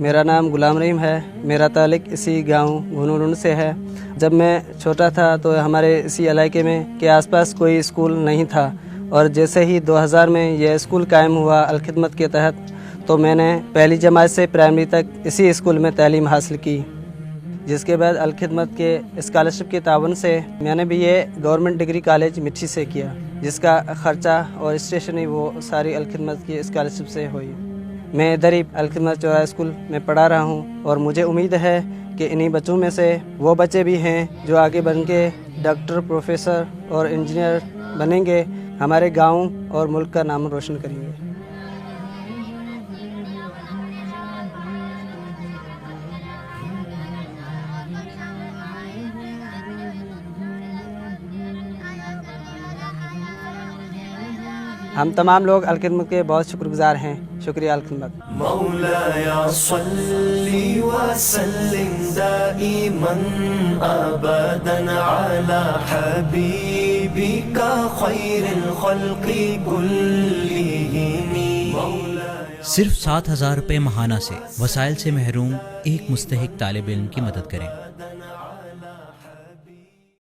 میرا نام غلام رحیم ہے. میرا تعلق اسی گاؤں گھنورن سے ہے. جب میں چھوٹا تھا تو ہمارے اسی علاقے میں کے آس پاس کوئی اسکول نہیں تھا، اور جیسے ہی 2000 میں یہ اسکول قائم ہوا الخدمت کے تحت، تو میں نے پہلی جماعت سے پرائمری تک اسی اسکول میں تعلیم حاصل کی. جس کے بعد الخدمت کے اسکالرشپ کے تعاون سے میں نے بھی یہ گورنمنٹ ڈگری کالج مٹھی سے کیا، جس کا خرچہ اور اسٹیشنری وہ ساری الخدمت کی اسکالرشپ سے ہوئی. میں ادھر ہی الخدمت چوراہا اسکول میں پڑھا رہا ہوں، اور مجھے امید ہے کہ انہی بچوں میں سے وہ بچے بھی ہیں جو آگے بن کے ڈاکٹر، پروفیسر اور انجینئر بنیں گے، ہمارے گاؤں اور ملک کا نام روشن کریں گے. ہم تمام لوگ الخدمت کے بہت شکر گزار ہیں. شکریہ الخدمت. مولاي صل وسلم دائما ابدا على حبيبك خير الخلق كلهم. صرف 7,000 روپے ماہانہ سے وسائل سے محروم ایک مستحق طالب علم کی مدد کریں.